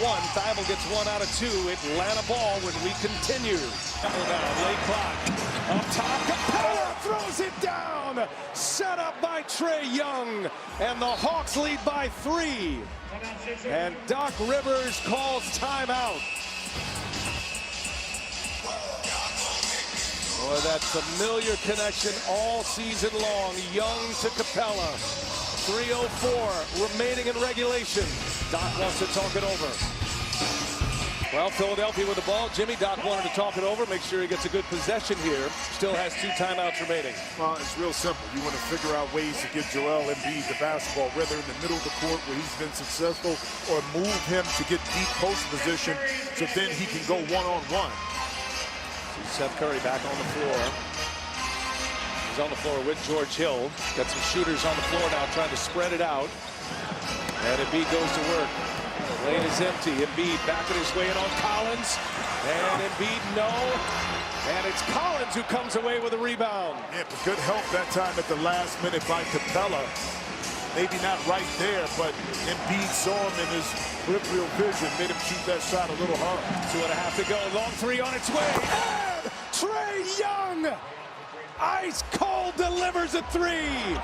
one. Thibault gets 1 out of 2. Atlanta ball when we continue. Double down, late clock. Up top, Capella throws it down. Set up by Trae Young. And the Hawks lead by 3. And Doc Rivers calls timeout. Boy, that familiar connection all season long. Young to Capella. 3:04 remaining in regulation. Doc wants to talk it over. Well, Philadelphia with the ball. Jimmy, Doc wanted to talk it over, make sure he gets a good possession here. Still has 2 timeouts remaining. Well, it's real simple. You want to figure out ways to get Joel Embiid the basketball, whether in the middle of the court where he's been successful, or move him to get deep post position so then he can go one-on-one. Seth Curry back on the floor. He's on the floor with George Hill. Got some shooters on the floor now trying to spread it out. And Embiid goes to work. The lane is empty. Embiid backing his way in on Collins. And Embiid, no. And it's Collins who comes away with a rebound. Yeah, but good help that time at the last minute by Capella. Maybe not right there, but Embiid saw him in his peripheral vision, made him shoot that shot a little hard. 2.5 to go. Long 3 on its way. And Trae Young, ice cold, delivers a 3.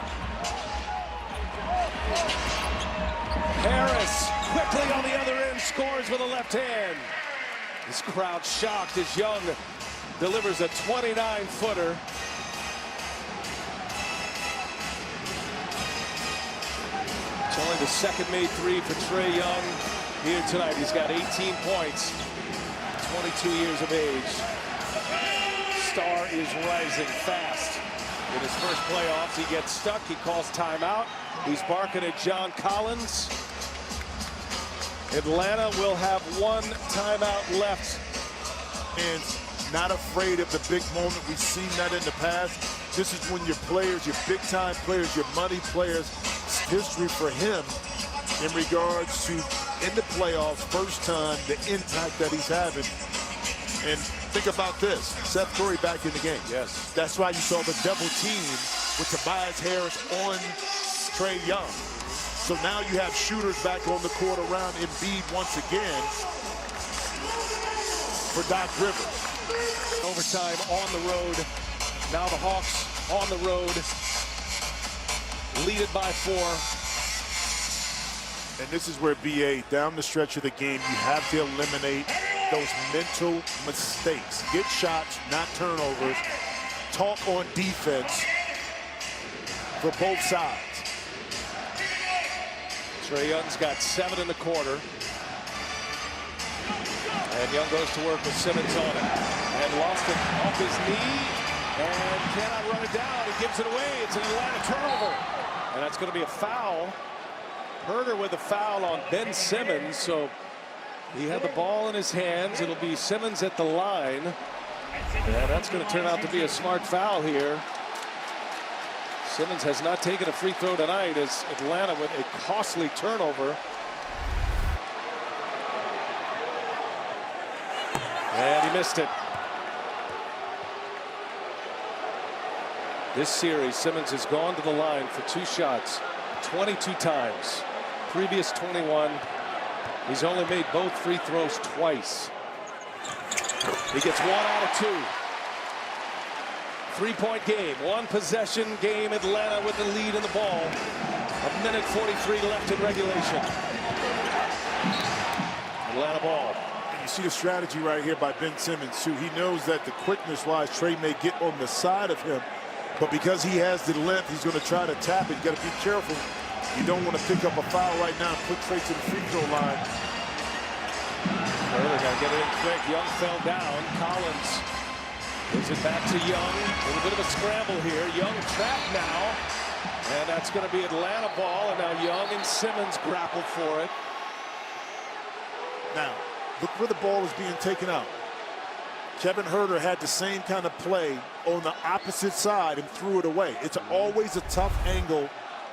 Harris quickly on the other end scores with a left hand. This crowd shocked as Young delivers a 29-footer. It's only the second made 3 for Trae Young here tonight. He's got 18 points, 22 years of age. Star is rising fast. In his first playoffs, he gets stuck. He calls timeout. He's barking at John Collins. Atlanta will have 1 timeout left. And not afraid of the big moment. We've seen that in the past. This is when your players, your big-time players, your money players, history for him in regards to in the playoffs, first time, the impact that he's having. And think about this, Seth Curry back in the game. Yes. That's why you saw the double team with Tobias Harris on Trae Young. So now you have shooters back on the court around Embiid once again for Doc Rivers. Overtime on the road. Now the Hawks on the road. Lead it by 4. And this is where, BA, down the stretch of the game, you have to eliminate those mental mistakes. Get shots, not turnovers. Talk on defense for both sides. Trae Young's got 7 in the quarter. And Young goes to work with Simmons on it. And lost it off his knee. And cannot run it down. He gives it away. It's an Atlanta turnover. And that's going to be a foul. Herder with a foul on Ben Simmons. So he had the ball in his hands. It'll be Simmons at the line. And that's going to turn out to be a smart foul here. Simmons has not taken a free throw tonight as Atlanta with a costly turnover. And he missed it. This series, Simmons has gone to the line for 2 shots 22 times. Previous 21. He's only made both free throws twice. He gets 1 out of 2. 3-point game, 1 possession game. Atlanta with the lead in the ball. 1:43 left in regulation. Atlanta ball. And you see the strategy right here by Ben Simmons, too. He knows that the quickness-wise, Trae may get on the side of him, but because he has the length, he's going to try to tap it. You got to be careful. You don't want to pick up a foul right now and put Trae to the free throw line. Early got to get it in quick. Young fell down. Collins gives it back to Young. A little bit of a scramble here. Young trapped now. And that's going to be Atlanta ball. And now Young and Simmons grapple for it. Now, look where the ball is being taken out. Kevin Herter had the same kind of play on the opposite side and threw it away. It's always a tough angle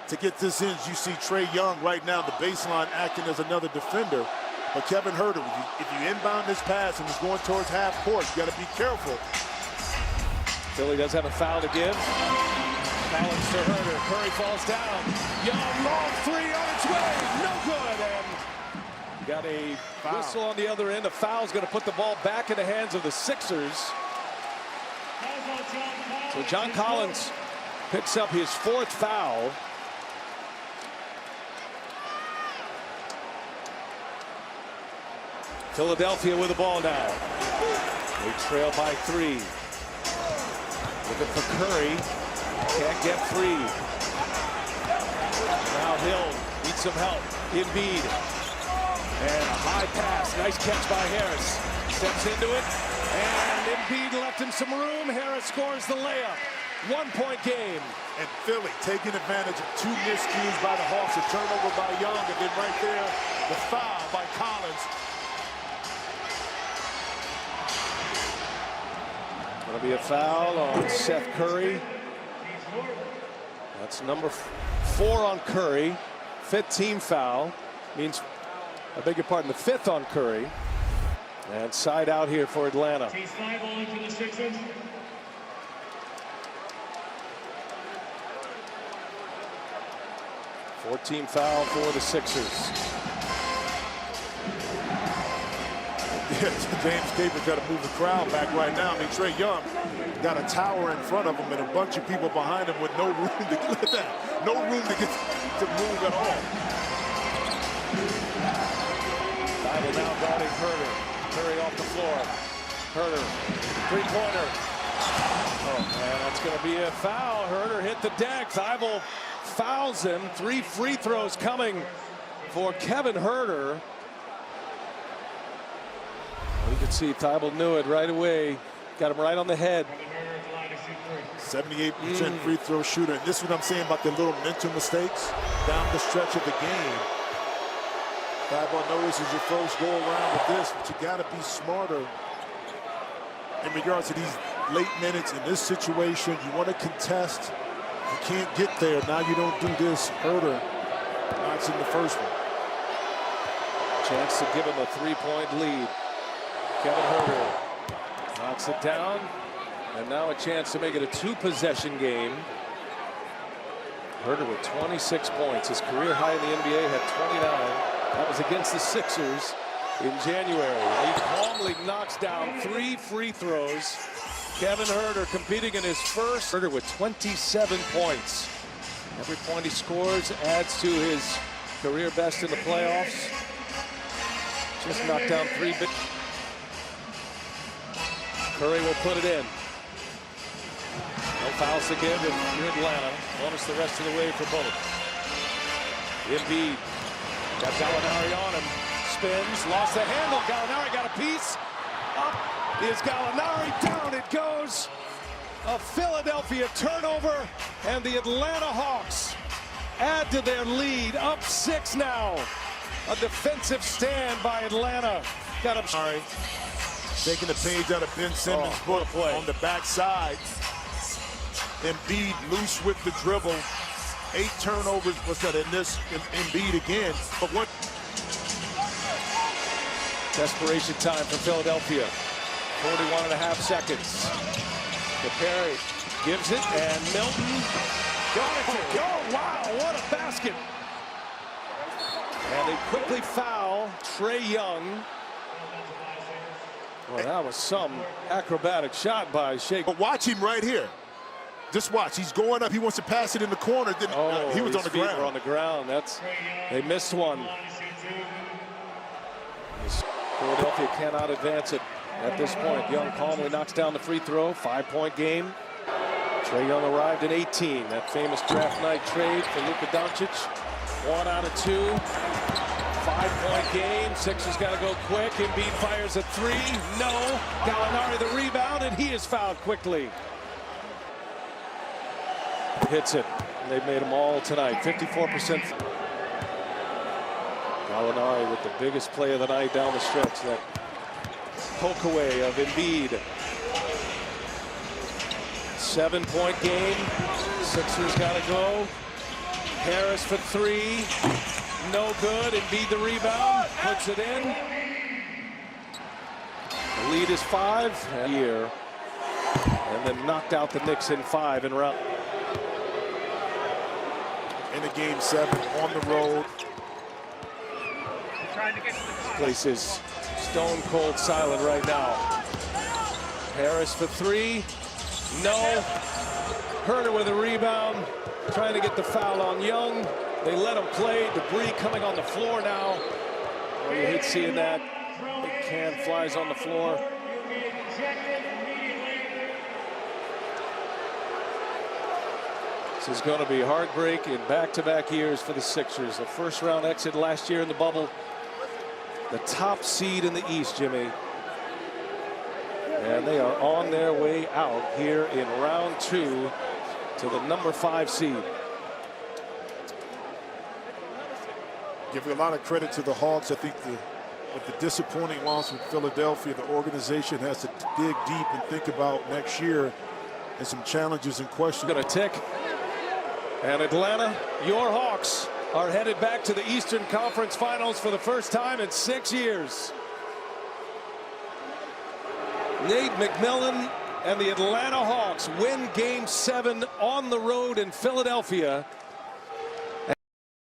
to get this in. You see Trae Young right now, the baseline, acting as another defender. But Kevin Herter, if you inbound this pass and it's going towards half court, you got to be careful. Philly does have a foul to give. Collins to Herter. Curry falls down. Young, long 3 on its way. No good. And Got a whistle on the other end. A foul is going to put the ball back in the hands of the Sixers. So John Collins picks up his 4th foul. Philadelphia with the ball now. They trail by 3. Looking for Curry. Can't get free. Now Hill needs some help. Embiid. And a high pass. Nice catch by Harris. Steps into it. And Embiid left him some room. Harris scores the layup. 1-point game. And Philly taking advantage of 2 miscues by the Hawks. A turnover by Young. And then right there, the foul by Collins. Going to be a foul on Seth Curry. That's number 4 on Curry. 5th team foul. Means, I beg your pardon, the 5th on Curry. And side out here for Atlanta. 14 foul for the Sixers. James Capers got to move the crowd back right now. I mean, Trae Young got a tower in front of him and a bunch of people behind him with no room to get that. No room to get to move at all. Bible now guarding Herter. Curry off the floor. Herter, 3-pointer. Oh man, that's going to be a foul. Herter hit the deck. Thibault fouls him. 3 free throws coming for Kevin Herter. You can see Thibault knew it right away. Got him right on the head. 78% free throw shooter. And this is what I'm saying about the little mental mistakes down the stretch of the game. Thibault knows it's your first go around with this, but you got to be smarter in regards to these late minutes in this situation. You want to contest. You can't get there. Now you don't do this. Herter knocks in the first one. Chance to give him a 3-point lead. Kevin Herter knocks it down, and now a chance to make it a 2-possession game. Herter with 26 points. His career high in the NBA had 29. That was against the Sixers in January. He calmly knocks down 3 free throws. Kevin Herter competing in his first. Herter with 27 points. Every point he scores adds to his career best in the playoffs. Just knocked down 3 big. Curry will put it in. No fouls to give if you're Atlanta. Bonus the rest of the way for both. Embiid got Gallinari on him. Spins, lost the handle. Gallinari got a piece. Up is Gallinari. Down it goes. A Philadelphia turnover, and the Atlanta Hawks add to their lead. Up 6 now. A defensive stand by Atlanta. Got him. Sorry. Taking the page out of Ben Simmons' book on the backside. Embiid loose with the dribble. 8 turnovers was that in this. Embiid again. But what? Desperation time for Philadelphia. 41.5 seconds. Perry gives it, and Milton got it to go. Wow, what a basket. And they quickly foul Trae Young. Well, that was some acrobatic shot by Shake. But watch him right here. Just watch. He's going up. He wants to pass it in the corner. Then he was on the ground. On the ground. They missed one. Philadelphia cannot advance it at this point. Young calmly knocks down the free throw. 5-point game. Trae Young arrived in 18. That famous draft night trade for Luka Doncic. 1 out of 2. 5-point game. Sixers got to go quick. Embiid fires a 3. No. Gallinari the rebound, and he is fouled quickly. Hits it. They've made them all tonight. 54%. Gallinari with the biggest play of the night down the stretch. That poke away of Embiid. 7-point game. Sixers got to go. Harris for 3. No good. Embiid the rebound. Puts it in. The lead is 5. Here. And then knocked out the Knicks in 5 in round. In the game 7 on the road. Trying to get to the Place is stone cold silent right now. Harris for three. No. Herder with a rebound. Trying to get the foul on Young. They let him play. Debris coming on the floor now. Oh, you hate seeing that. Big can flies on the floor. This is going to be heartbreak in back-to-back years for the Sixers. The first round exit last year in the bubble. The top seed in the East, Jimmy. And they are on their way out here in round 2 to the number 5 seed. Give a lot of credit to the Hawks. I think with the disappointing loss with Philadelphia, the organization has to dig deep and think about next year and some challenges and questions. Going to tick. And Atlanta, your Hawks, are headed back to the Eastern Conference Finals for the first time in 6 years. Nate McMillan and the Atlanta Hawks win Game 7 on the road in Philadelphia